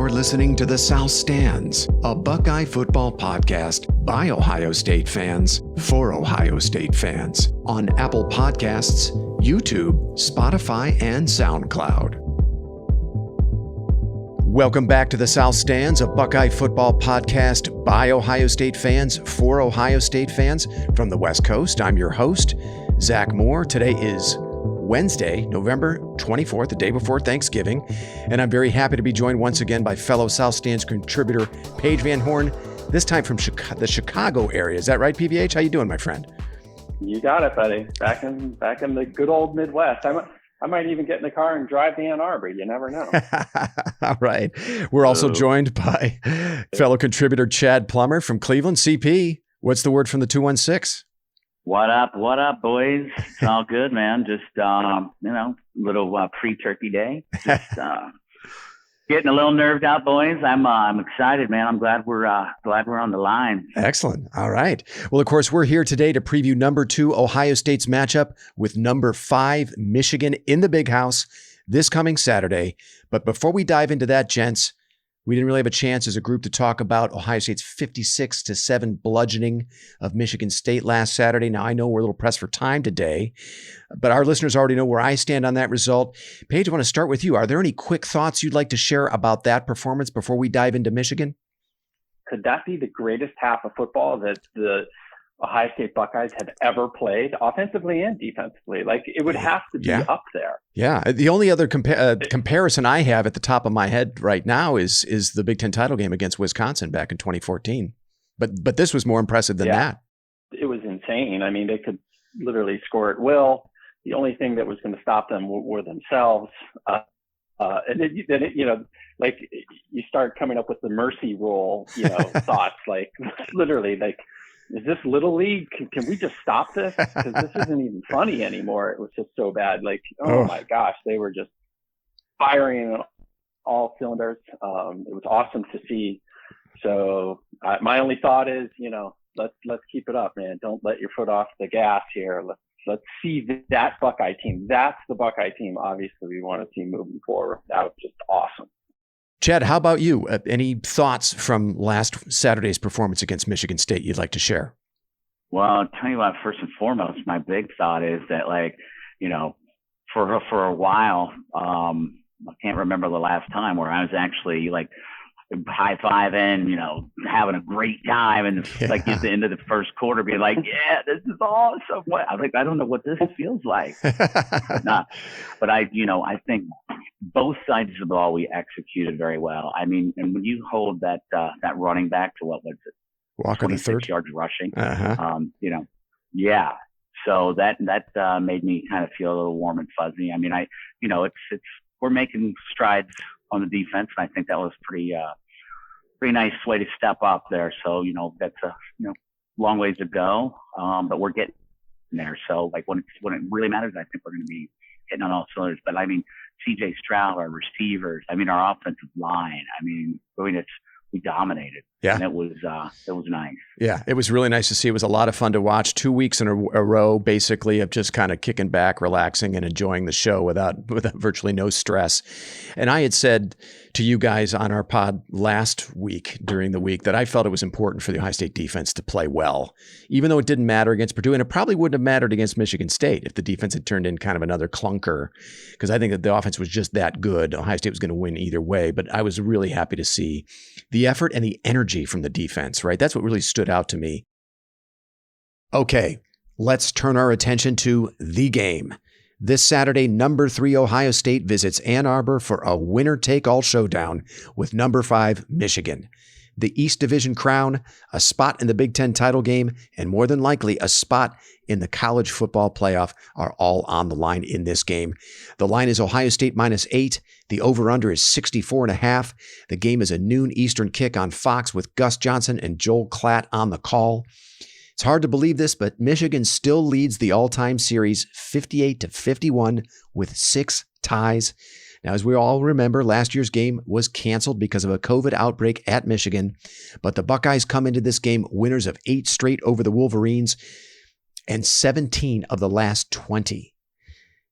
You're listening to The South Stands, a Buckeye football podcast by Ohio State fans for Ohio State fans on Apple Podcasts, YouTube, Spotify, and SoundCloud. Welcome back to The South Stands, a Buckeye football podcast by Ohio State fans for Ohio State fans from the West Coast. I'm your host, Zach Moore. Today is Wednesday, November 24th, the day before Thanksgiving, and I'm very happy to be joined once again by fellow South Stands contributor Paige Van Horn, this time from the Chicago area. Is that right, PVH? How you doing, my friend? You got it, buddy. Back in the good old Midwest. I might even get in the car and drive to Ann Arbor. You never know. All right. We're also joined by fellow contributor Chad Plummer from Cleveland. CP, what's the word from the 216? What up, boys? It's all good, man. Just, little pre-turkey day. Just getting a little nerved out, boys. I'm excited, man. I'm glad we're on the line. Excellent. All right. Well, of course, we're here today to preview number 2 Ohio State's matchup with number 5 Michigan in the Big House this coming Saturday. But before we dive into that, gents, we didn't really have a chance as a group to talk about Ohio State's 56-7 bludgeoning of Michigan State last Saturday. Now, I know we're a little pressed for time today, but our listeners already know where I stand on that result. Paige, I want to start with you. Are there any quick thoughts you'd like to share about that performance before we dive into Michigan? Could that be the greatest half of football that the Ohio State Buckeyes have ever played, offensively and defensively? Like, it would have to be up there. Yeah. The only other comparison I have at the top of my head right now is the Big Ten title game against Wisconsin back in 2014. But this was more impressive than that. It was insane. I mean, they could literally score at will. The only thing that was going to stop them were themselves. And then like you start coming up with the mercy rule, thoughts, like literally like, is this little league? Can we just stop this? Because this isn't even funny anymore. It was just so bad. Like, oh my gosh, they were just firing on all cylinders. It was awesome to see. So my only thought is, let's keep it up, man. Don't let your foot off the gas here. Let's see that Buckeye team. That's the Buckeye team. Obviously, we want to see moving forward. That was just awesome. Chad, how about you? Any thoughts from last Saturday's performance against Michigan State you'd like to share? Well, I'll tell you what, first and foremost, my big thought is that, for a while, I can't remember the last time where I was actually high-fiving, having a great time, and at the end of the first quarter being like, yeah, this is awesome. I was like, I don't know what this feels like. But I think both sides of the ball we executed very well. I mean, and when you hold that running back to what was it? Walker the third yards rushing. So that made me kind of feel a little warm and fuzzy. I mean, we're making strides on the defense, and I think that was pretty nice way to step up there. So, that's a long ways to go, but we're getting there. So, when it really matters, I think we're going to be hitting on all cylinders. But I mean, CJ Stroud, our receivers, our offensive line. We dominated. Yeah. And it was nice. Yeah, it was really nice to see. It was a lot of fun to watch. 2 weeks in a row, basically, of just kind of kicking back, relaxing, and enjoying the show without virtually no stress. And I had said to you guys on our pod last week, during the week, that I felt it was important for the Ohio State defense to play well, even though it didn't matter against Purdue, and it probably wouldn't have mattered against Michigan State if the defense had turned in kind of another clunker, because I think that the offense was just that good. Ohio State was going to win either way, but I was really happy to see the effort and the energy from the defense, right? That's what really stood out to me. Okay, let's turn our attention to the game. This Saturday, number 3 Ohio State visits Ann Arbor for a winner-take-all showdown with number 5 Michigan. The East Division crown, a spot in the Big Ten title game, and more than likely a spot in the college football playoff are all on the line in this game. The line is Ohio State -8. The over-under is 64.5. The game is a noon Eastern kick on Fox with Gus Johnson and Joel Klatt on the call. It's hard to believe this, but Michigan still leads the all-time series 58-51 with 6 ties. Now, as we all remember, last year's game was canceled because of a COVID outbreak at Michigan, but the Buckeyes come into this game winners of 8 straight over the Wolverines and 17 of the last 20.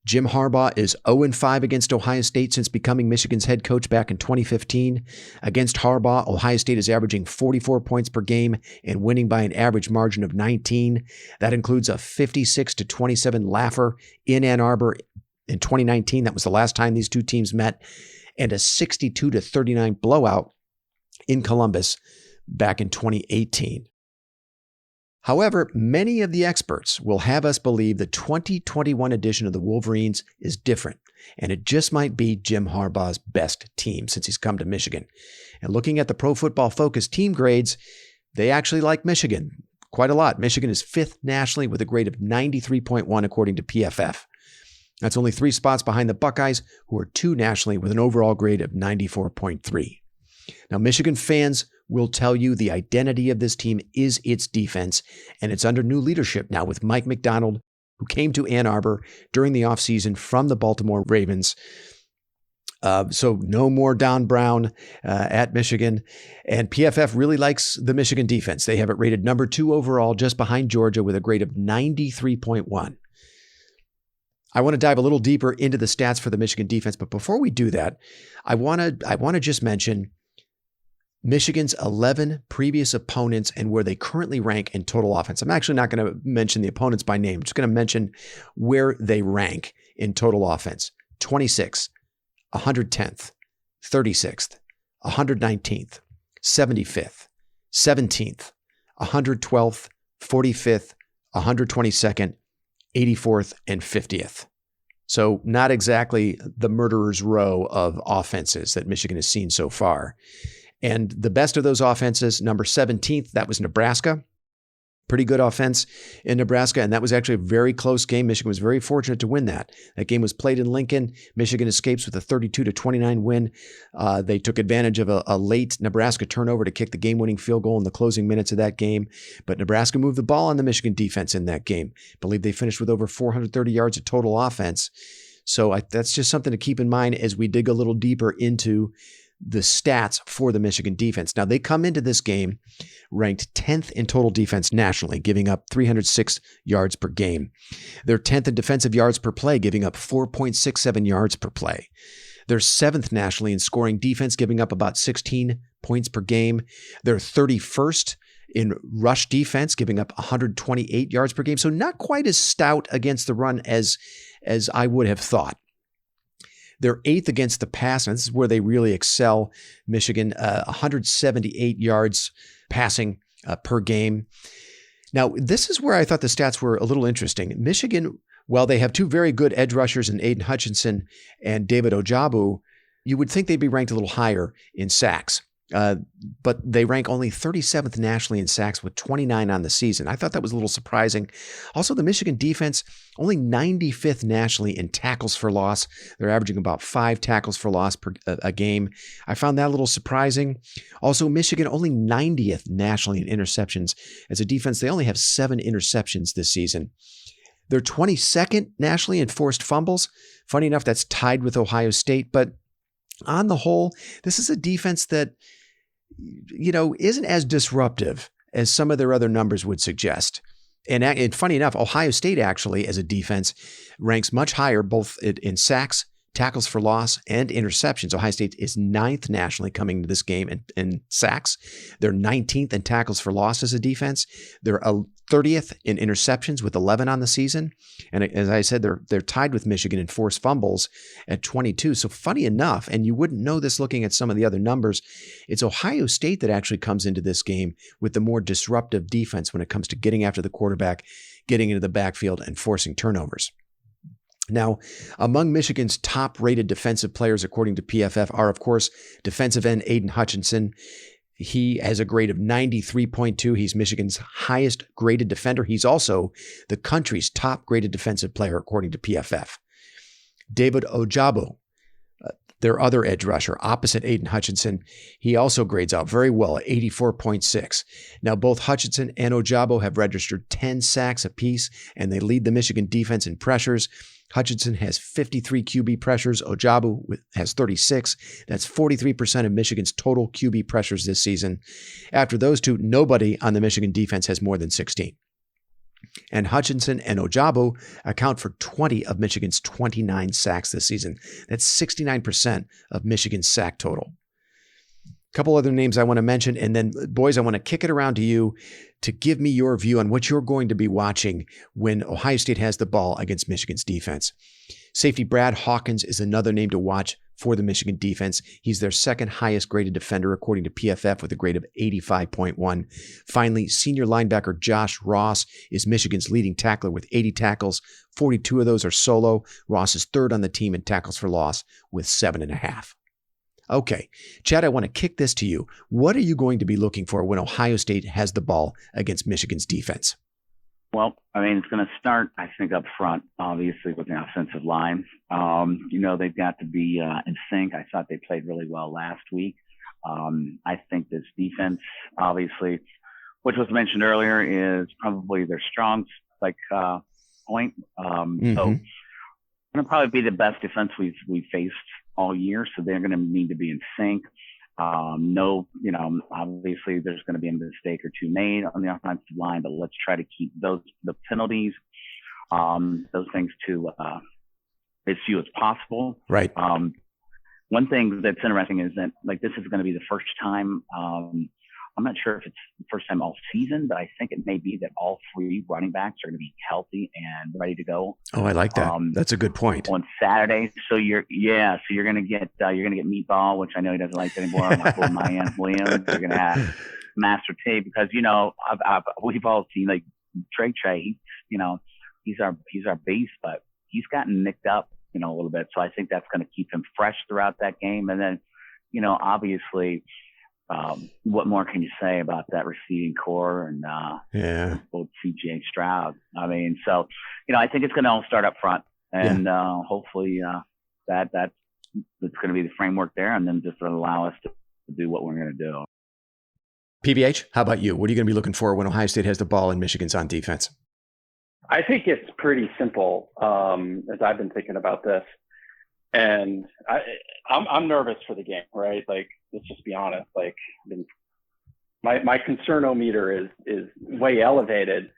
Jim Harbaugh is 0-5 against Ohio State since becoming Michigan's head coach back in 2015. Against Harbaugh, Ohio State is averaging 44 points per game and winning by an average margin of 19. That includes a 56-27 laugher in Ann Arbor in 2019. That was the last time these two teams met. And a 62-39 blowout in Columbus back in 2018. However, many of the experts will have us believe the 2021 edition of the Wolverines is different, and it just might be Jim Harbaugh's best team since he's come to Michigan. And looking at the Pro Football Focus team grades, they actually like Michigan quite a lot. Michigan is 5th nationally with a grade of 93.1 according to PFF. That's only 3 spots behind the Buckeyes, who are 2 nationally with an overall grade of 94.3. Now, Michigan fans will tell you the identity of this team is its defense, and it's under new leadership now with Mike McDonald, who came to Ann Arbor during the offseason from the Baltimore Ravens. So no more Don Brown at Michigan. And PFF really likes the Michigan defense. They have it rated number 2 overall, just behind Georgia with a grade of 93.1. I want to dive a little deeper into the stats for the Michigan defense, but before we do that, I want to just mention Michigan's 11 previous opponents and where they currently rank in total offense. I'm actually not going to mention the opponents by name. I'm just going to mention where they rank in total offense. 26th, 110th, 36th, 119th, 75th, 17th, 112th, 45th, 122nd, 84th, and 50th. So not exactly the murderer's row of offenses that Michigan has seen so far. And the best of those offenses, number 17th, that was Nebraska. Pretty good offense in Nebraska, and that was actually a very close game. Michigan was very fortunate to win that. That game was played in Lincoln. Michigan escapes with a 32-29 win. They took advantage of a late Nebraska turnover to kick the game-winning field goal in the closing minutes of that game. But Nebraska moved the ball on the Michigan defense in that game. I believe they finished with over 430 yards of total offense. So that's just something to keep in mind as we dig a little deeper into the stats for the Michigan defense. Now, they come into this game ranked 10th in total defense nationally, giving up 306 yards per game. They're 10th in defensive yards per play, giving up 4.67 yards per play. They're 7th nationally in scoring defense, giving up about 16 points per game. They're 31st in rush defense, giving up 128 yards per game. So not quite as stout against the run as I would have thought. They're 8th against the pass, and this is where they really excel. Michigan, 178 yards passing per game. Now, this is where I thought the stats were a little interesting. Michigan, while they have 2 very good edge rushers in Aiden Hutchinson and David Ojabu, you would think they'd be ranked a little higher in sacks. But they rank only 37th nationally in sacks with 29 on the season. I thought that was a little surprising. Also, the Michigan defense, only 95th nationally in tackles for loss. They're averaging about 5 tackles for loss per a game. I found that a little surprising. Also, Michigan only 90th nationally in interceptions. As a defense, they only have 7 interceptions this season. They're 22nd nationally in forced fumbles. Funny enough, that's tied with Ohio State, but on the whole, this is a defense that, isn't as disruptive as some of their other numbers would suggest. And funny enough, Ohio State actually, as a defense, ranks much higher both in sacks, tackles for loss, and interceptions. Ohio State is 9th nationally coming to this game in sacks. They're 19th in tackles for loss as a defense. They're 30th in interceptions with 11 on the season. And as I said, they're tied with Michigan in forced fumbles at 22. So funny enough, and you wouldn't know this looking at some of the other numbers, it's Ohio State that actually comes into this game with the more disruptive defense when it comes to getting after the quarterback, getting into the backfield, and forcing turnovers. Now, among Michigan's top-rated defensive players, according to PFF, are, of course, defensive end Aiden Hutchinson. He has a grade of 93.2. He's Michigan's highest-graded defender. He's also the country's top-graded defensive player, according to PFF. David Ojabu, their other edge rusher, opposite Aiden Hutchinson, he also grades out very well at 84.6. Now, both Hutchinson and Ojabu have registered 10 sacks apiece, and they lead the Michigan defense in pressures. Hutchinson has 53 QB pressures. Ojabu has 36. That's 43% of Michigan's total QB pressures this season. After those two, nobody on the Michigan defense has more than 16. And Hutchinson and Ojabo account for 20 of Michigan's 29 sacks this season. That's 69% of Michigan's sack total. A couple other names I want to mention, and then, boys, I want to kick it around to you to give me your view on what you're going to be watching when Ohio State has the ball against Michigan's defense. Safety Brad Hawkins is another name to watch for the Michigan defense. He's their second highest graded defender according to PFF with a grade of 85.1. Finally, senior linebacker Josh Ross is Michigan's leading tackler with 80 tackles. 42 of those are solo. Ross is third on the team in tackles for loss with 7.5. Okay, Chad, I want to kick this to you. What are you going to be looking for when Ohio State has the ball against Michigan's defense? Well, I mean, it's going to start, I think, up front, obviously, with the offensive line. They've got to be in sync. I thought they played really well last week. I think this defense, obviously, which was mentioned earlier, is probably their strong point. So going to probably be the best defense we've faced all year. So they're going to need to be in sync. Obviously there's going to be a mistake or two made on the offensive line, but let's try to keep the penalties, those things to as few as possible. Right. One thing that's interesting is that this is going to be the first time, I'm not sure if it's the first time all season, but I think it may be that all three running backs are going to be healthy and ready to go. Oh, I like that. That's a good point. On Saturday. So you're going to get Meatball, which I know he doesn't like anymore. Mayan Williams. You're going to have Master T, because we've all seen Trey. He's our base, but he's gotten nicked up a little bit. So I think that's going to keep him fresh throughout that game. And then obviously. What more can you say about that receiving core and both CJ Stroud? I mean, so I think it's going to all start up front, and hopefully that's going to be the framework there, and then just allow us to do what we're going to do. PBH, how about you? What are you going to be looking for when Ohio State has the ball and Michigan's on defense? I think it's pretty simple as I've been thinking about this. And I'm nervous for the game, right? Let's just be honest. My concernometer is way elevated,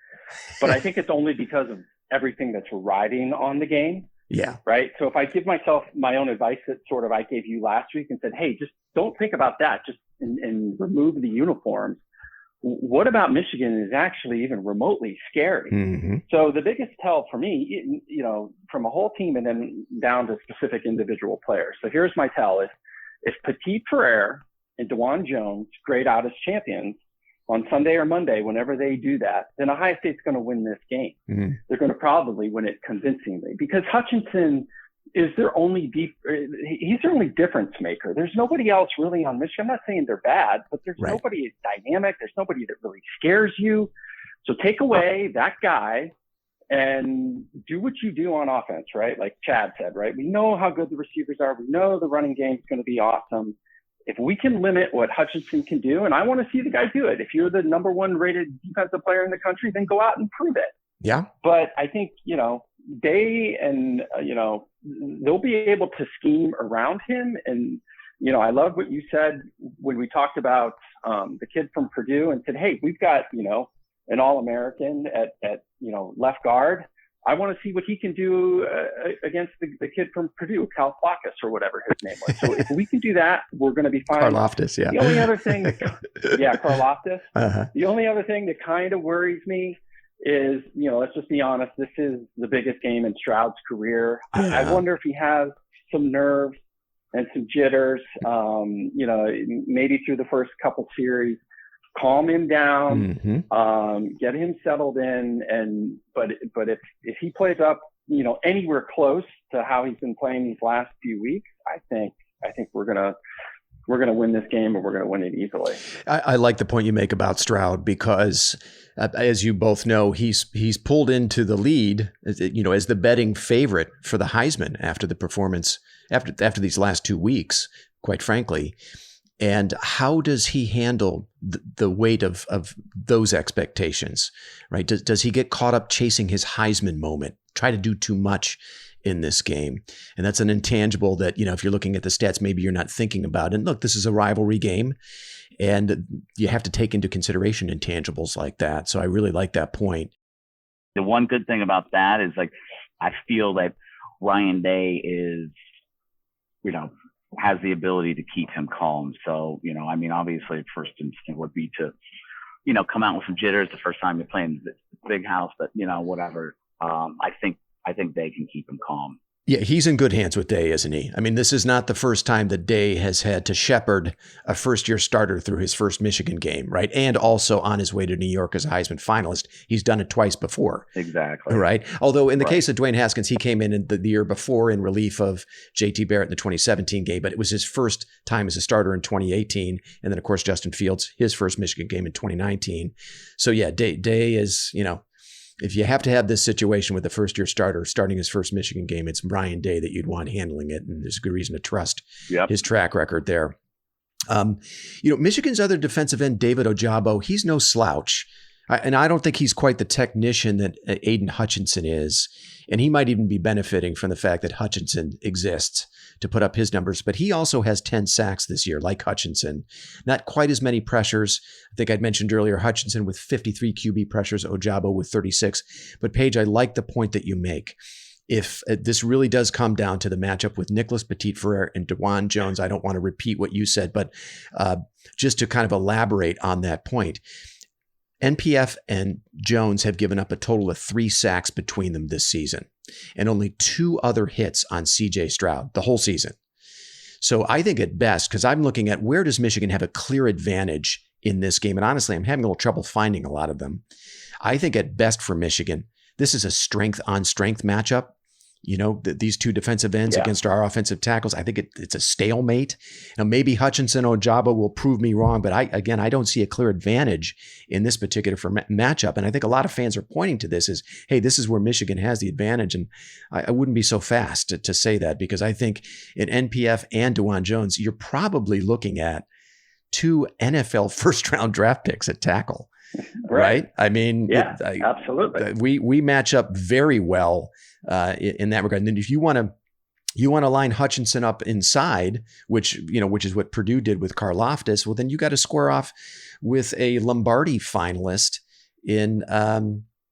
but I think it's only because of everything that's riding on the game. Yeah. Right. So if I give myself my own advice that sort of I gave you last week and said, hey, just don't think about that, just and remove the uniforms. What about Michigan is actually even remotely scary? Mm-hmm. So the biggest tell for me, from a whole team and then down to specific individual players. So here's my tell: if Petit Ferrer and DeJuan Jones grade out as champions on Sunday or Monday, whenever they do that, then Ohio State's going to win this game. Mm-hmm. They're going to probably win it convincingly, because Hutchinson is he's their only difference maker. There's nobody else really on Michigan. I'm not saying they're bad, but there's nobody dynamic. There's nobody that really scares you. So take away that guy and do what you do on offense, right? Like Chad said, right? We know how good the receivers are. We know the running game is going to be awesome. If we can limit what Hutchinson can do, and I want to see the guy do it. If you're the number one rated defensive player in the country, then go out and prove it. Yeah. But I think, they'll be able to scheme around him. And, I love what you said when we talked about the kid from Purdue and said, hey, we've got, an All-American at left guard. I want to see what he can do against the kid from Purdue, Cal Flacus or whatever his name was. So if we can do that, we're going to be fine. Karlaftis, yeah. The only other thing Karlaftis. Uh-huh. The only other thing that kind of worries me is, let's just be honest, this is the biggest game in Stroud's career. Yeah. I wonder if he has some nerves and some jitters, maybe through the first couple series, calm him down, get him settled in. But if he plays up, anywhere close to how he's been playing these last few weeks, I think we're going to win this game, and we're going to win it easily. I like the point you make about Stroud, because as you both know, he's pulled into the lead, as the betting favorite for the Heisman after the performance, after these last 2 weeks, quite frankly. And how does he handle the weight of those expectations, right? Does he get caught up chasing his Heisman moment, try to do too much in this game? And that's an intangible that, if you're looking at the stats, maybe you're not thinking about. And look, this is a rivalry game, and you have to take into consideration intangibles like that. So I really like that point. the one good thing about that is like, I feel that Ryan Day is, has the ability to keep him calm. So, I mean, obviously first instinct would be to, come out with some jitters the first time you're playing the big house, but whatever. I think they can keep him calm. Yeah, he's in good hands with Day, isn't he? I mean, this is not the first time that Day has had to shepherd a first-year starter through his first Michigan game, right? And also on his way to New York as a Heisman finalist. He's done it twice before. Exactly. Right? Although in the case of Dwayne Haskins, he came in the year before in relief of J.T. Barrett in the 2017 game, but it was his first time as a starter in 2018. And then, of course, Justin Fields, his first Michigan game in 2019. So, yeah, Day is, if you have to have this situation with the first-year starter starting his first Michigan game, it's Ryan Day that you'd want handling it, and there's a good reason to trust his track record there. Michigan's other defensive end, David Ojabo, he's no slouch, and I don't think he's quite the technician that Aiden Hutchinson is, and he might even be benefiting from the fact that Hutchinson exists to put up his numbers, but he also has 10 sacks this year, like Hutchinson. Not quite as many pressures. I think I'd mentioned earlier, Hutchinson with 53 QB pressures, Ojabo with 36. But Paige, I like the point that you make. If this really does come down to the matchup with Nicholas Petit-Frere and DeJuan Jones, I don't want to repeat what you said, but just to kind of elaborate on that point, NPF and Jones have given up a total of 3 sacks between them this season, and only 2 other hits on CJ Stroud the whole season. So I think at best, because I'm looking at where does Michigan have a clear advantage in this game, and honestly, I'm having a little trouble finding a lot of them. I think at best for Michigan, this is a strength-on-strength matchup. These two defensive ends against our offensive tackles, I think it's a stalemate. Now, maybe Hutchinson or Ojabo will prove me wrong, but I don't see a clear advantage in this particular matchup. And I think a lot of fans are pointing to this as, hey, this is where Michigan has the advantage. And I wouldn't be so fast to say that, because I think in NPF and DeJuan Jones, you're probably looking at 2 NFL first-round draft picks at tackle. Right? I mean, absolutely. We match up very well in that regard. And then if you want to line Hutchinson up inside, which is what Purdue did with Karlaftis, well, then you got to square off with a Lombardi finalist in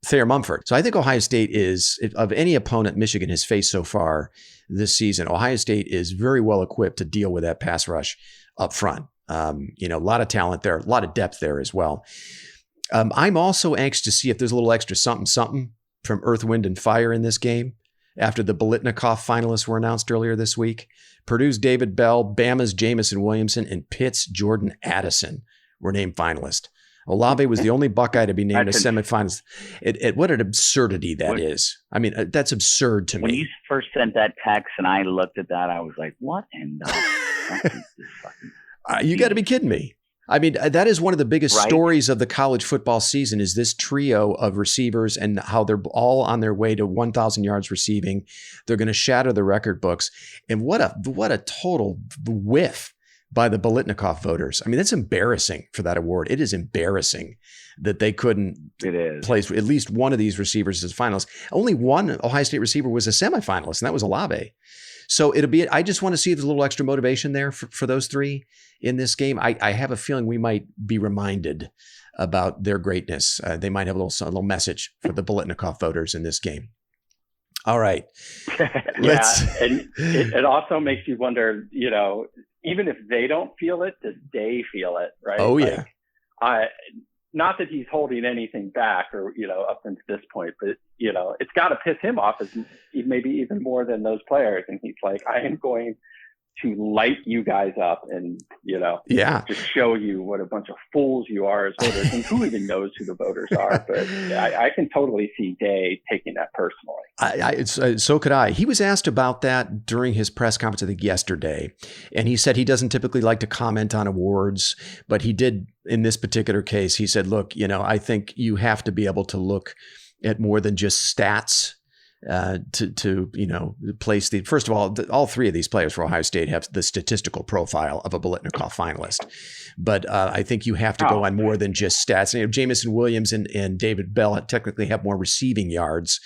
Thayer Mumford. So I think Ohio State is, of any opponent Michigan has faced so far this season, Ohio State is very well equipped to deal with that pass rush up front. A lot of talent there, a lot of depth there as well. I'm also anxious to see if there's a little extra something from Earth, Wind, and Fire in this game after the Biletnikoff finalists were announced earlier this week. Purdue's David Bell, Bama's Jamison Williamson, and Pitt's Jordan Addison were named finalists. Olave was the only Buckeye to be named a semifinalist. What an absurdity that is. I mean, that's absurd to me. When you first sent that text and I looked at that, I was like, what in the fuck is this fucking you got to be kidding me. I mean, that is one of the biggest stories of the college football season, is this trio of receivers and how they're all on their way to 1,000 yards receiving. They're going to shatter the record books. And what a total whiff by the Biletnikoff voters. I mean, that's embarrassing for that award. It is embarrassing that they couldn't place at least one of these receivers as finalists. Only one Ohio State receiver was a semifinalist, and that was Olave. So I just want to see if there's a little extra motivation there for those 3 in this game. I have a feeling we might be reminded about their greatness. They might have a little message for the Biletnikoff voters in this game. All right. And it also makes you wonder, even if they don't feel it, does they feel it, right? Oh, yeah. Not that he's holding anything back or, up until this point, but, it's got to piss him off as maybe even more than those players. And he's like, I am going to light you guys up and, just show you what a bunch of fools you are as voters. And who even knows who the voters are? But I can totally see Day taking that personally. So could I. He was asked about that during his press conference, I think yesterday. And he said he doesn't typically like to comment on awards, but he did in this particular case. He said, look, I think you have to be able to look at more than just stats to place the, first of all 3 of these players for Ohio State have the statistical profile of a Biletnikoff finalist. But I think you have to go on more than just stats. Jamison Williams and David Bell technically have more receiving yards,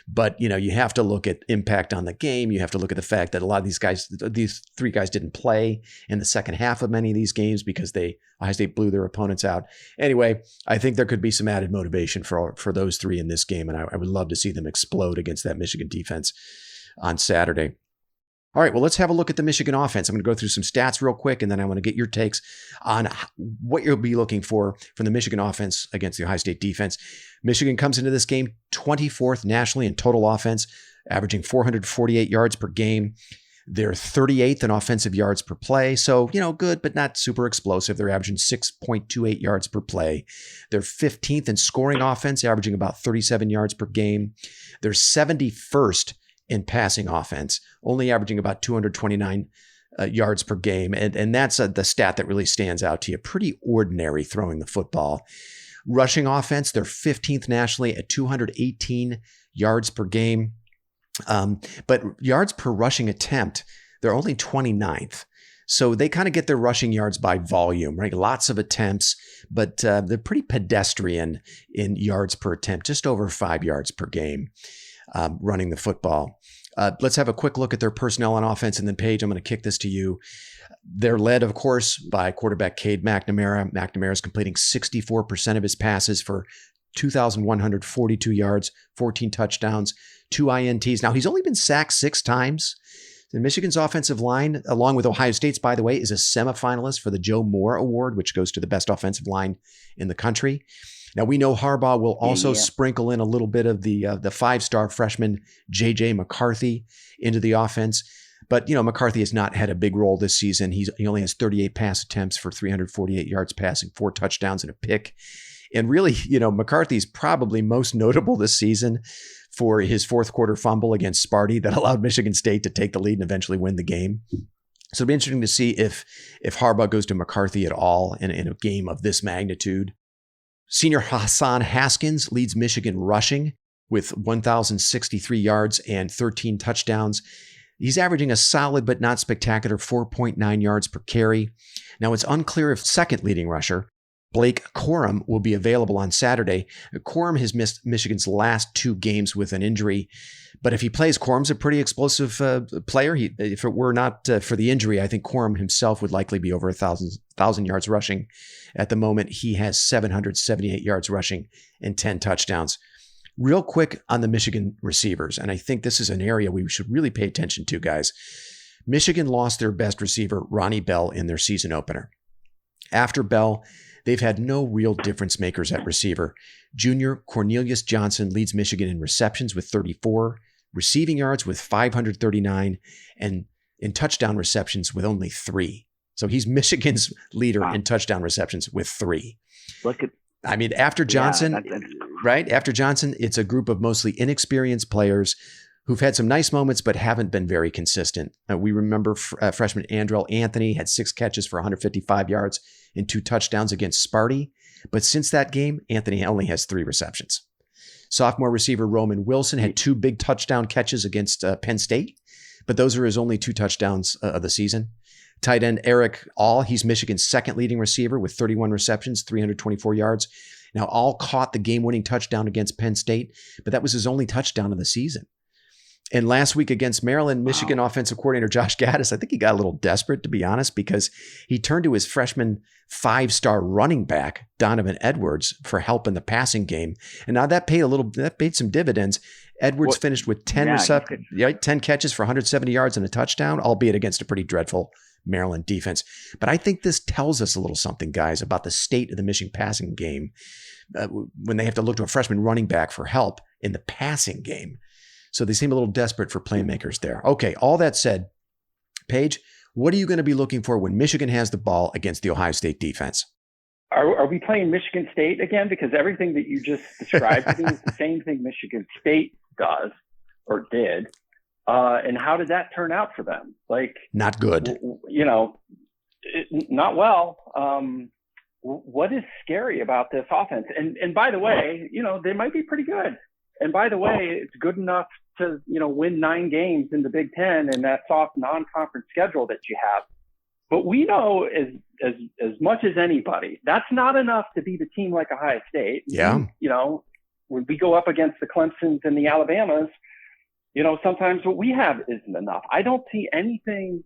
But, you have to look at impact on the game. You have to look at the fact that a lot of these three guys didn't play in the second half of many of these games because Ohio State blew their opponents out. Anyway, I think there could be some added motivation for those three in this game, and I would love to see them explode against that Michigan defense on Saturday. All right, well, let's have a look at the Michigan offense. I'm going to go through some stats real quick, and then I want to get your takes on what you'll be looking for from the Michigan offense against the Ohio State defense. Michigan comes into this game 24th nationally in total offense, averaging 448 yards per game. They're 38th in offensive yards per play. So, good, but not super explosive. They're averaging 6.28 yards per play. They're 15th in scoring offense, averaging about 37 yards per game. They're 71st in passing offense, only averaging about 229 yards per game. And that's the stat that really stands out to you. Pretty ordinary throwing the football. Rushing offense, they're 15th nationally at 218 yards per game. But yards per rushing attempt, they're only 29th. So they kind of get their rushing yards by volume, right? Lots of attempts, but they're pretty pedestrian in yards per attempt, just over 5 yards per game. Running the football. Let's have a quick look at their personnel on offense, and then Paige, I'm going to kick this to you. They're led, of course, by quarterback Cade McNamara. McNamara is completing 64% of his passes for 2,142 yards, 14 touchdowns, 2 INTs. Now, he's only been sacked 6 times. And Michigan's offensive line, along with Ohio State's, by the way, is a semifinalist for the Joe Moore Award, which goes to the best offensive line in the country. Now, we know Harbaugh will also sprinkle in a little bit of the 5-star freshman J.J. McCarthy into the offense. But, McCarthy has not had a big role this season. He only has 38 pass attempts for 348 yards passing, 4 touchdowns and a pick. And really, McCarthy's probably most notable this season for his fourth quarter fumble against Sparty that allowed Michigan State to take the lead and eventually win the game. So it'll be interesting to see if Harbaugh goes to McCarthy at all in a game of this magnitude. Senior Hassan Haskins leads Michigan rushing with 1,063 yards and 13 touchdowns. He's averaging a solid but not spectacular 4.9 yards per carry. Now, it's unclear if second leading rusher, Blake Corum, will be available on Saturday. Corum has missed Michigan's last 2 games with an injury, but if he plays, Corum's a pretty explosive player. If it were not for the injury, I think Corum himself would likely be over 1,000 yards rushing. At the moment, he has 778 yards rushing and 10 touchdowns. Real quick on the Michigan receivers, and I think this is an area we should really pay attention to, guys. Michigan lost their best receiver, Ronnie Bell, in their season opener. After Bell, they've had no real difference makers at receiver. Junior Cornelius Johnson leads Michigan in receptions with 34, receiving yards with 539, and in touchdown receptions with only 3. So he's Michigan's leader in touchdown receptions with 3. After Johnson, right? After Johnson, it's a group of mostly inexperienced players who've had some nice moments but haven't been very consistent. We remember freshman Andrell Anthony had 6 catches for 155 yards and 2 touchdowns against Sparty. But since that game, Anthony only has 3 receptions. Sophomore receiver Roman Wilson had 2 big touchdown catches against Penn State, but those are his only 2 touchdowns of the season. Tight end Eric All, he's Michigan's second leading receiver with 31 receptions, 324 yards. Now, All caught the game-winning touchdown against Penn State, but that was his only touchdown of the season. And last week against Maryland, Michigan offensive coordinator Josh Gaddis, I think he got a little desperate, to be honest, because he turned to his freshman 5-star running back, Donovan Edwards, for help in the passing game. And now that paid some dividends. Edwards finished with 10 catches for 170 yards and a touchdown, albeit against a pretty dreadful Maryland defense. But I think this tells us a little something, guys, about the state of the Michigan passing game when they have to look to a freshman running back for help in the passing game. So they seem a little desperate for playmakers there. Okay, all that said, Paige, what are you going to be looking for when Michigan has the ball against the Ohio State defense? Are we playing Michigan State again? Because everything that you just described to me is the same thing Michigan State does or did. And how did that turn out for them? Not good. Not well. What is scary about this offense? And by the way, they might be pretty good. And by the way, it's good enough to, win 9 games in the Big Ten and that soft non-conference schedule that you have. But we know as much as anybody, that's not enough to beat a team like Ohio State. Yeah. when we go up against the Clemsons and the Alabamas, sometimes what we have isn't enough. I don't see anything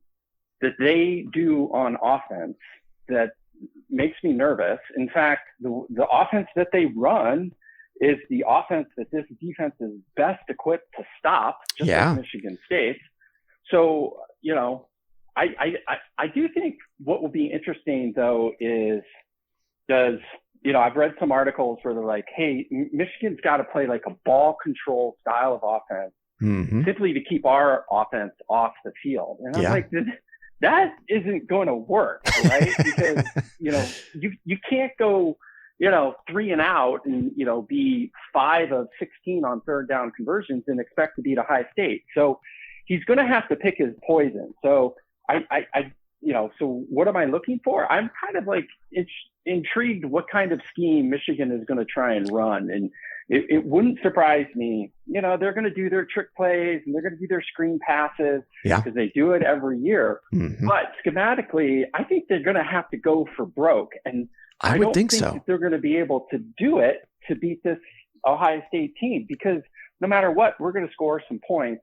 that they do on offense that makes me nervous. In fact, the offense that they run is the offense that this defense is best equipped to stop, just like Michigan State. So, I do think what will be interesting, though, is I've read some articles where they're like, hey, Michigan's got to play like a ball control style of offense simply to keep our offense off the field. And I'm like, that isn't going to work, right? Because, you can't go, 3 and out and, be 5 of 16 on third down conversions and expect to beat Ohio State. So he's going to have to pick his poison. So so what am I looking for? I'm kind of like intrigued what kind of scheme Michigan is going to try and run. And it wouldn't surprise me. They're going to do their trick plays and they're going to do their screen passes because they do it every year. But schematically, I think they're going to have to go for broke. And I don't think so. That they're going to be able to do it to beat this Ohio State team, because no matter what, we're going to score some points,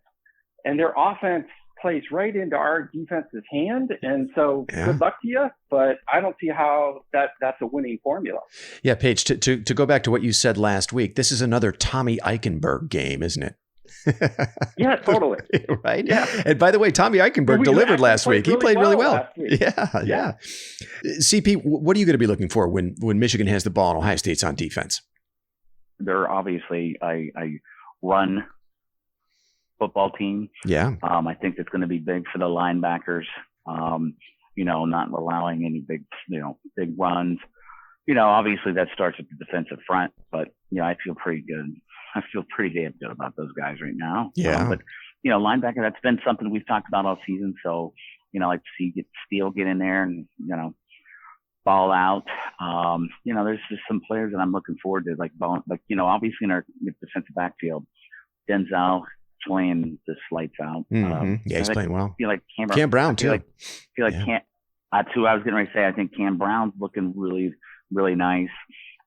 and their offense plays right into our defense's hand. And so good luck to you, but I don't see how that's a winning formula. Yeah, Paige, to go back to what you said last week, this is another Tommy Eichenberg game, isn't it? Yeah, totally. Right? Yeah. And by the way, Tommy Eichenberg delivered last week. He played really well. Yeah. CP, what are you going to be looking for when Michigan has the ball and Ohio State's on defense? They're obviously a run football team. Yeah. I think it's going to be big for the linebackers, not allowing any big runs. Obviously that starts at the defensive front, but, I feel pretty good. I feel pretty damn good about those guys right now. Yeah. But, linebacker, that's been something we've talked about all season. So, I like to see Steele get in there and, ball out. There's just some players that I'm looking forward to, obviously in our defensive backfield, Denzel playing the lights out. He's playing well. I feel like Cam Brown too. That's who I was getting ready to say. I think Cam Brown's looking really, really nice.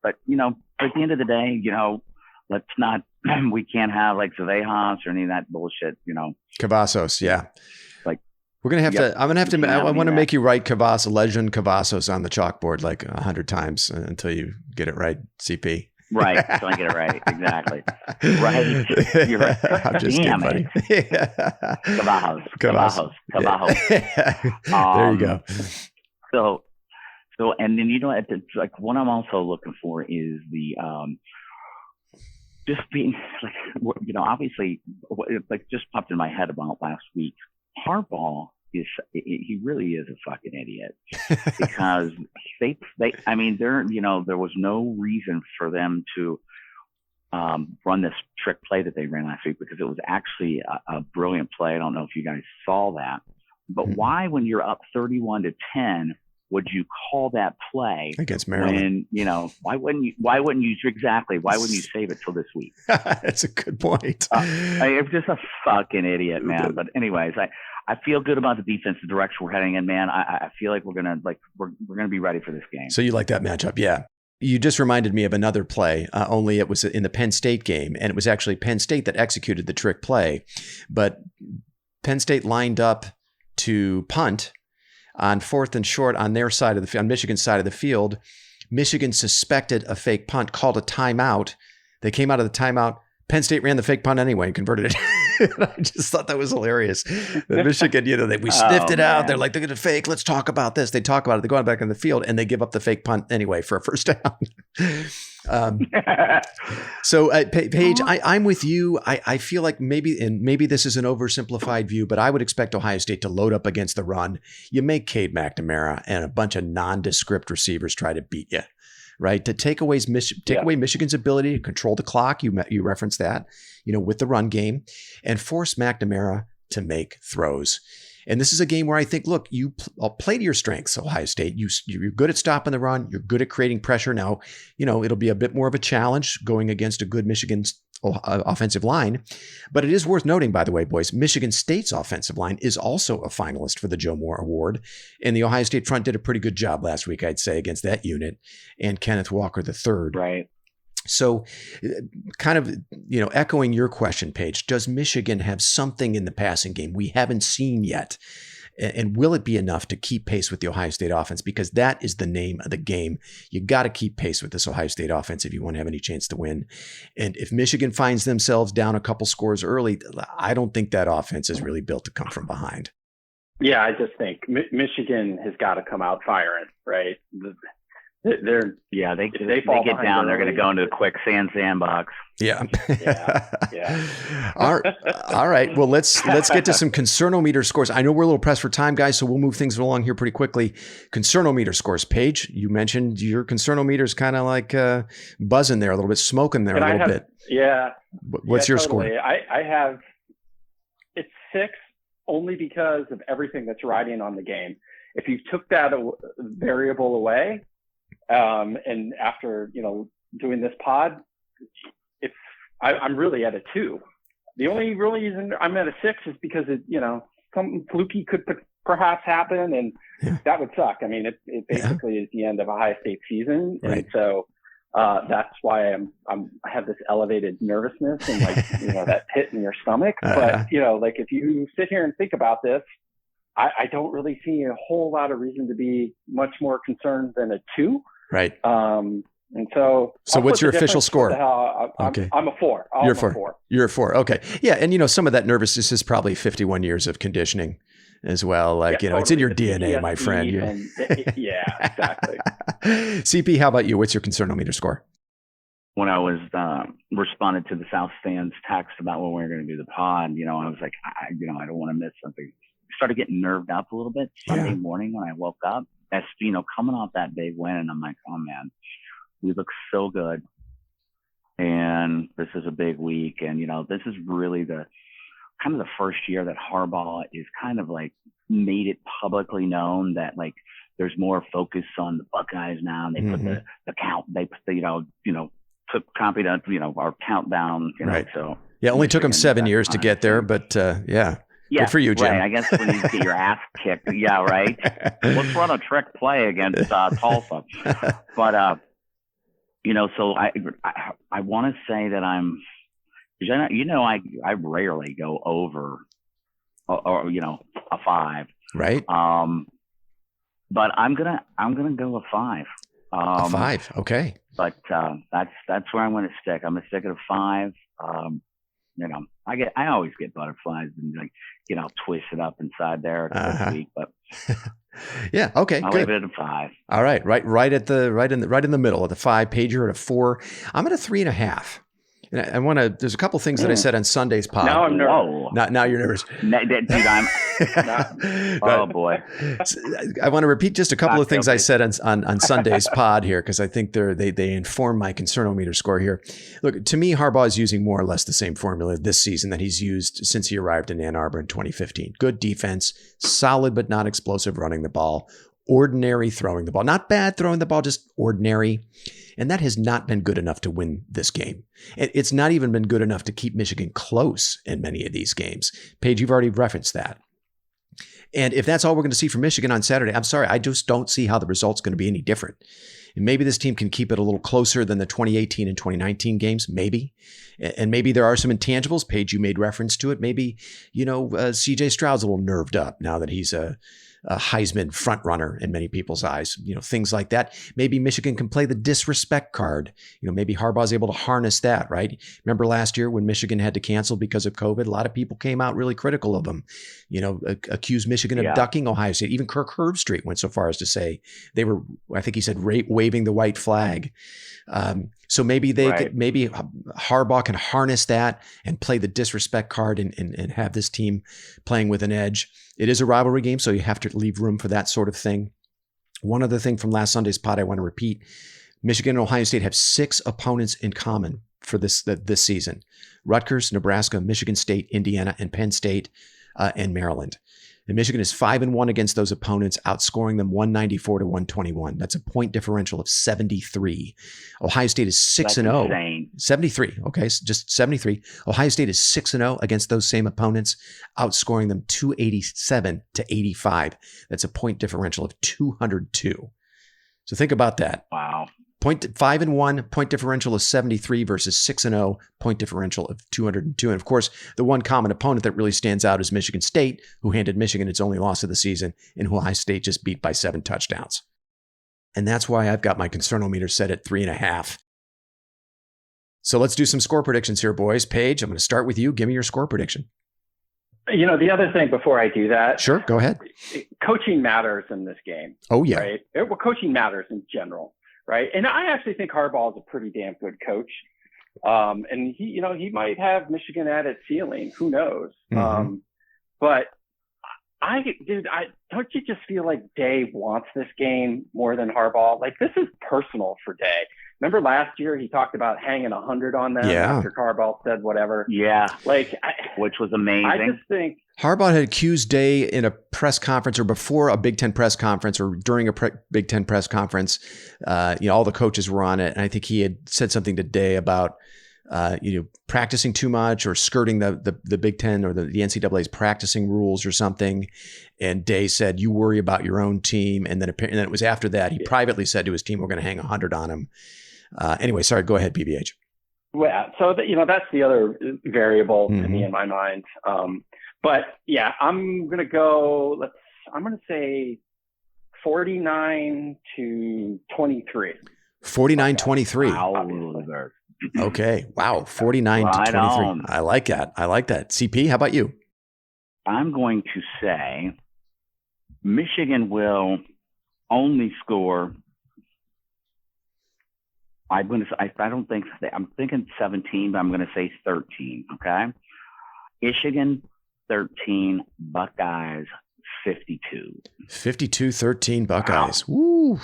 But, at the end of the day, let's not, we can't have like Zavejas or any of that bullshit, Cavazos, yeah. We're going to have to, I want to make you write legend Cavazos on the chalkboard like 100 times until you get it right, CP. Right. Until I get it right. Exactly. Right. You're right. I'm just kidding, buddy. Cavazos. There you go. So, and then, it's like what I'm also looking for is the, just being obviously like just popped in my head about last week. Harbaugh he really is a fucking idiot because there was no reason for them to run this trick play that they ran last week, because it was actually a brilliant play. I don't know if you guys saw that, but why, when you're up 31-10, would you call that play against Maryland? When, why wouldn't you save it till this week? That's a good point. I'm just a fucking idiot, man. But anyways, I feel good about the defense, the direction we're heading in, man. I feel like we're gonna be ready for this game. So you like that matchup, yeah? You just reminded me of another play, only it was in the Penn State game, and it was actually Penn State that executed the trick play, but Penn State lined up to punt on 4th and short on their side of on Michigan's side of the field. Michigan suspected a fake punt, called a timeout. They came out of the timeout. Penn State ran the fake punt anyway and converted it. I just thought that was hilarious. The Michigan, we sniffed it out. They're like, they're going to fake. Let's talk about this. They talk about it. They go on back in the field and they give up the fake punt anyway for a first down. So Paige, I'm with you. I feel like maybe this is an oversimplified view, but I would expect Ohio State to load up against the run. You make Cade McNamara and a bunch of nondescript receivers try to beat you. Right, to take away Michigan's ability to control the clock. You referenced that, with the run game, and force McNamara to make throws. And this is a game where I think, look, I'll play to your strengths, Ohio State. You're good at stopping the run. You're good at creating pressure. Now, it'll be a bit more of a challenge going against a good Michigan offensive line. But it is worth noting, by the way, boys, Michigan State's offensive line is also a finalist for the Joe Moore Award. And the Ohio State front did a pretty good job last week, I'd say, against that unit and Kenneth Walker III. Right. So kind of, echoing your question, Paige, does Michigan have something in the passing game we haven't seen yet? And will it be enough to keep pace with the Ohio State offense? Because that is the name of the game. You got to keep pace with this Ohio State offense if you want to have any chance to win. And if Michigan finds themselves down a couple scores early, I don't think that offense is really built to come from behind. Yeah, I just think Michigan has got to come out firing, right? They get down, they're going to go into the quicksand sandbox. Yeah. Yeah. All right. Well, let's get to some Concernometer scores. I know we're a little pressed for time, guys, so we'll move things along here pretty quickly. Concernometer scores. Paige, you mentioned your Concernometer is kind of like buzzing there a little bit, smoking there a little bit. Yeah. What's your totally. score? I have it's 6 only because of everything that's riding on the game. If you took that variable away, and after, doing this pod, I'm really at a 2. The only reason I'm at a 6 is because something fluky could perhaps happen, and that would suck. I mean, it basically is the end of a Ohio State season. Right. And so, that's why I have this elevated nervousness and that pit in your stomach. But, if you sit here and think about this, I don't really see a whole lot of reason to be much more concerned than a 2. Right. And so what's your official score? Okay. I'm a 4. You're a 4. You're a 4. Okay. Yeah. And some of that nervousness is probably 51 years of conditioning as well. Totally. It's in your DNA, my friend. Yeah, exactly. CP, how about you? What's your Concernometer score? When I was responded to the South Stands text about when we were going to do the pod, I was like, I don't want to miss something. Started getting nerved up a little bit Sunday morning when I woke up. As coming off that big win, and I'm like, oh man, we look so good, and this is a big week, and this is really the first year that Harbaugh is kind of like made it publicly known that there's more focus on the Buckeyes now, and they put the count, they put the took copy down, our countdown, right. So only took them 7 years to get there, but yeah. Yeah, good for you, Jim. Right. I guess when you get your ass kicked, yeah, right. Let's run a trick play against Tulsa. But so I want to say that I rarely go over or a 5. Right. But I'm gonna go a 5. A 5. Okay. But that's where I'm gonna stick. I'm gonna stick at a 5. I always get butterflies and twist it up inside there this week, but yeah, okay, I'll good. leave it at a 5. All right, right in the middle of the 5. Paige, you're at a 4. I'm at a 3.5. And I want to. There's a couple things that I said on Sunday's pod. Now I'm nervous. Now you're nervous. Dude, oh boy. I want to repeat just a couple of things I said on Sunday's pod here, because I think they inform my Concernometer score here. Look, to me, Harbaugh is using more or less the same formula this season that he's used since he arrived in Ann Arbor in 2015. Good defense, solid but not explosive running the ball, ordinary throwing the ball. Not bad throwing the ball, just ordinary. And that has not been good enough to win this game. It's not even been good enough to keep Michigan close in many of these games. Paige, you've already referenced that. And if that's all we're going to see from Michigan on Saturday, I'm sorry, I just don't see how the result's going to be any different. And maybe this team can keep it a little closer than the 2018 and 2019 games, maybe. And maybe there are some intangibles. Paige, you made reference to it. Maybe, C.J. Stroud's a little nerved up now that he's a Heisman front runner in many people's eyes, things like that. Maybe Michigan can play the disrespect card. Maybe Harbaugh's able to harness that, right? Remember last year when Michigan had to cancel because of COVID, a lot of people came out really critical of them, accused Michigan of ducking Ohio State. Even Kirk Herbstreit went so far as to say they were, I think he said, waving the white flag. So maybe maybe Harbaugh can harness that and play the disrespect card and have this team playing with an edge. It is a rivalry game, so you have to leave room for that sort of thing. One other thing from last Sunday's pod I want to repeat. Michigan and Ohio State have 6 opponents in common for this season. Rutgers, Nebraska, Michigan State, Indiana, and Penn State, and Maryland. And Michigan is 5-1 against those opponents, outscoring them 194-121. That's a point differential of 73. Ohio State is 6-0. 73. Okay, so just 73. Ohio State is 6-0 against those same opponents, outscoring them 287-85. That's a point differential of 202. So think about that. Wow. 5-1 point differential of 73 versus 6-0 point differential of 202. And of course, the one common opponent that really stands out is Michigan State, who handed Michigan its only loss of the season, and who Ohio State just beat by 7 touchdowns. And that's why I've got my concernometer set at 3.5. So let's do some score predictions here, boys. Paige, I'm going to start with you. Give me your score prediction. The other thing before I do that. Sure, go ahead. Coaching matters in this game. Oh, yeah. Right? Well, coaching matters in general, right? And I actually think Harbaugh is a pretty damn good coach. And he might have Michigan at its ceiling. Who knows? Mm-hmm. But don't you just feel like Day wants this game more than Harbaugh? Like, this is personal for Day. Remember last year he talked about hanging 100 on them after Harbaugh said whatever. Yeah, which was amazing. I just think Harbaugh had accused Day in a press conference or before a Big Ten press conference or during a Big Ten press conference. All the coaches were on it, and I think he had said something to Day about practicing too much or skirting the Big Ten or the NCAA's practicing rules or something. And Day said, "You worry about your own team." And then it was after that he privately said to his team, "We're going to hang 100 on him." Anyway, sorry, go ahead, PBH. Well, so that's the other variable to me in my mind. But yeah, I'm going to go, I'm going to say 49-23. 49-23. Wow. Okay. Wow. 49-23. I like that. CP, how about you? I'm going to say Michigan will only score. I'm thinking 17, but I'm going to say 13. Okay. Michigan 13, Buckeyes 52. 52-13 Buckeyes. Wow. Woo.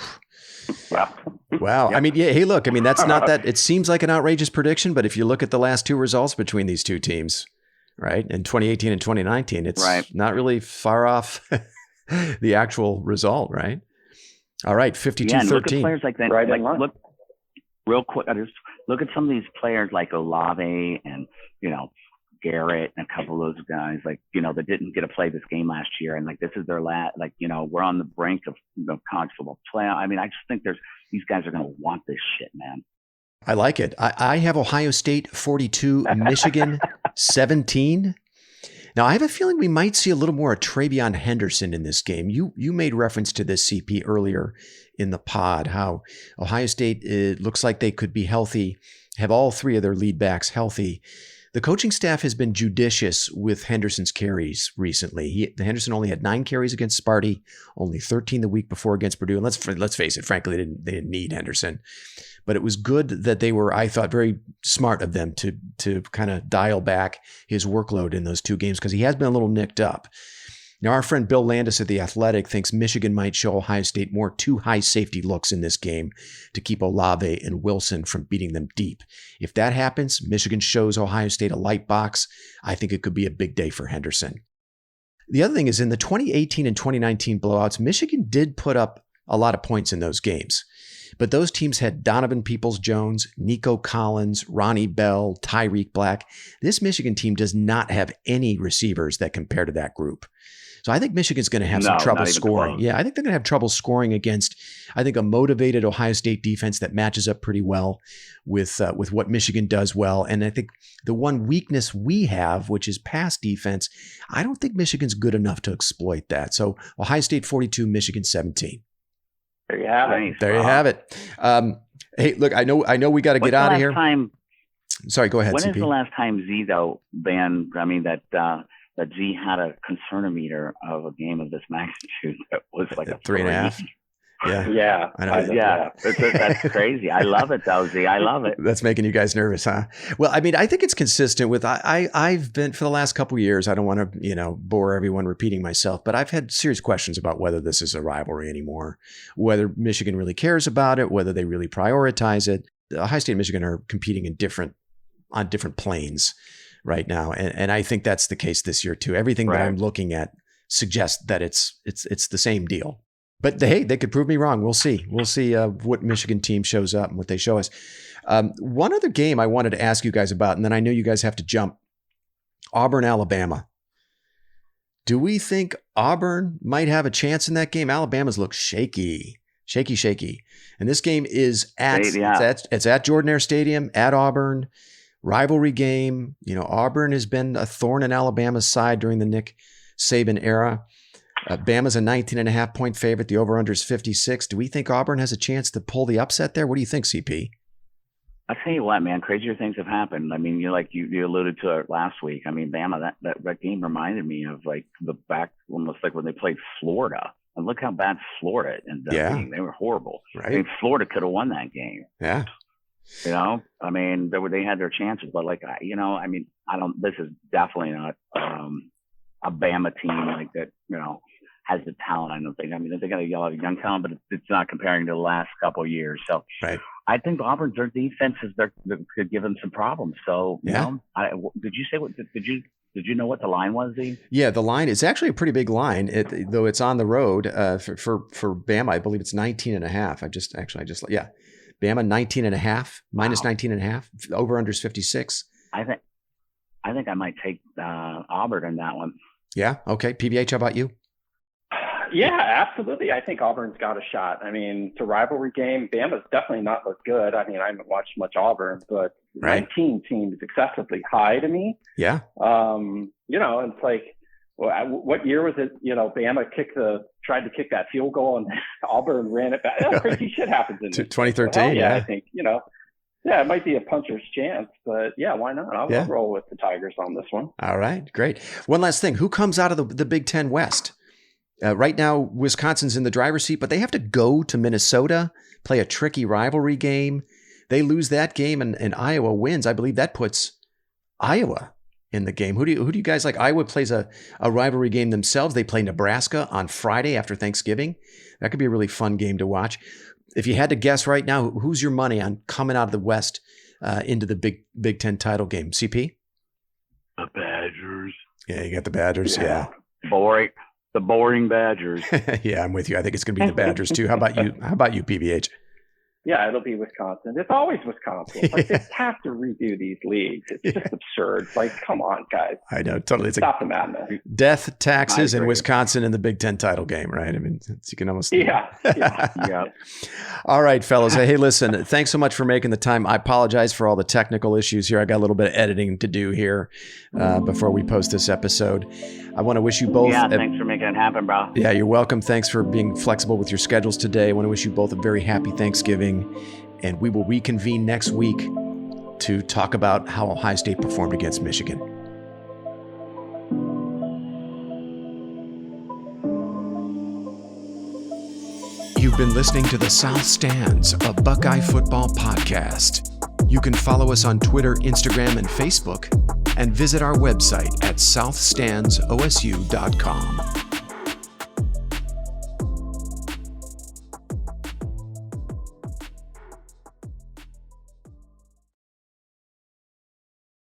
Wow. Yep. I mean, yeah. Hey, look, that's not that. It seems like an outrageous prediction, but if you look at the last two results between these two teams, right, in 2018 and 2019, it's not really far off the actual result, right? All right, 52-13. Yeah, and look at players like that. Right, look real quick. Look at some of these players like Olave and Garrett and a couple of those guys that didn't get to play this game last year, and this is their last. We're on the brink of college football playoff. I just think these guys are going to want this shit, man. I like it. I have Ohio State 42, Michigan 17. Now, I have a feeling we might see a little more of Travion Henderson in this game. You made reference to this, CP, earlier in the pod, how Ohio State, it looks like they could be healthy, have all three of their lead backs healthy. The coaching staff has been judicious with Henderson's carries recently. Henderson only had 9 carries against Sparty, only 13 the week before against Purdue. And let's face it, frankly, they didn't need Henderson. But it was good that they were, I thought, very smart of them to kind of dial back his workload in those two games because he has been a little nicked up. Now, our friend Bill Landis at The Athletic thinks Michigan might show Ohio State more too high safety looks in this game to keep Olave and Wilson from beating them deep. If that happens, Michigan shows Ohio State a light box. I think it could be a big day for Henderson. The other thing is in the 2018 and 2019 blowouts, Michigan did put up a lot of points in those games. But those teams had Donovan Peoples-Jones, Nico Collins, Ronnie Bell, Tyreek Black. This Michigan team does not have any receivers that compare to that group. So I think Michigan's going to have some trouble scoring. Close. Yeah, I think they're going to have trouble scoring against, I think, a motivated Ohio State defense that matches up pretty well with what Michigan does well. And I think the one weakness we have, which is pass defense, I don't think Michigan's good enough to exploit that. So Ohio State 42, Michigan 17. There you have it. There you have it. Hey, look, I know we got to get out of here. Sorry, go ahead, When CP. is the last time Z, though, that Z had a concernometer of a game of this magnitude that was like a 3.5? Yeah. Yeah. I know. Yeah. That's crazy. I love it, though, Z. I love it. That's making you guys nervous, huh? Well, I think it's consistent with, I've been, for the last couple of years, I don't want to, bore everyone repeating myself, but I've had serious questions about whether this is a rivalry anymore, whether Michigan really cares about it, whether they really prioritize it. Ohio State and Michigan are competing on different planes right now. And I think that's the case this year too. Everything that I'm looking at suggests that it's the same deal. But hey, they could prove me wrong. We'll see. We'll see what Michigan team shows up and what they show us. One other game I wanted to ask you guys about, and then I know you guys have to jump. Auburn, Alabama. Do we think Auburn might have a chance in that game? Alabama's looked shaky Shaky. And this game is Yeah. it's at Jordan Air Stadium, at Auburn. Rivalry game. You know, Auburn has been a thorn in Alabama's side during the Nick Saban era. Bama's a 19.5-point favorite. The over-under is 56. Do we think Auburn has a chance to pull the upset there? What do you think, CP? I tell you what, man, crazier things have happened. I mean, you alluded to it last week. I mean, Bama, that game reminded me of like almost like when they played Florida. And look how bad Florida ended up being. They were horrible. Right. I mean, Florida could have won that game. Yeah. You know, I mean, they had their chances, but like, you know, I mean, this is definitely not a Bama team like that, you know, has the talent. I don't think. I mean, they got a lot of young talent, but it's not comparing to the last couple of years. So right. I think Auburn's their defenses could give them some problems. So you know, did you say what? Did you know what the line was, Z? Yeah, the line is actually a pretty big line. Though it's on the road for Bama, I believe it's 19.5. I just Bama 19.5 minus 19.5. Over under is 56. I think I might take Auburn in that one. Yeah. Okay. PBH, how about you? Yeah, absolutely. I think Auburn's got a shot. I mean, it's a rivalry game. Bama's definitely not looked good. I mean, I haven't watched much Auburn, but 19 seems excessively high to me. Yeah. You know, it's like, what year was it? You know, Bama tried to kick that field goal and Auburn ran it back. Crazy shit happens in 2013. Yeah, I think, you know, yeah, it might be a puncher's chance, but yeah, why not? I'll roll with the Tigers on this one. All right, great. One last thing. Who comes out of the Big Ten West? Right now, Wisconsin's in the driver's seat, but they have to go to Minnesota, play a tricky rivalry game. They lose that game and Iowa wins. I believe that puts Iowa in the game. Who do you guys like? Iowa plays a rivalry game themselves. They play Nebraska on Friday after Thanksgiving. That could be a really fun game to watch. If you had to guess right now, who's your money on coming out of the West into the Big Ten title game? CP? The Badgers. Yeah, you got the Badgers. Yeah. Boring. The boring Badgers. Yeah, I'm with you. I think it's going to be the Badgers too. How about you? PBH? Yeah, it'll be Wisconsin. It's always Wisconsin. Like, they have to redo these leagues. It's just absurd. Like, come on, guys. I know, totally. It's Stop the madness. Death, taxes, and Wisconsin in the Big Ten title game, right? I mean, you can almost... Yeah. All right, fellas. Hey, listen, thanks so much for making the time. I apologize for all the technical issues here. I got a little bit of editing to do here before we post this episode. I want to wish you both... Yeah, thanks for making it happen, bro. Yeah, you're welcome. Thanks for being flexible with your schedules today. I want to wish you both a very happy Thanksgiving. And we will reconvene next week to talk about how Ohio State performed against Michigan. You've been listening to the South Stands, a Buckeye football podcast. You can follow us on Twitter, Instagram, and Facebook, and visit our website at southstandsosu.com.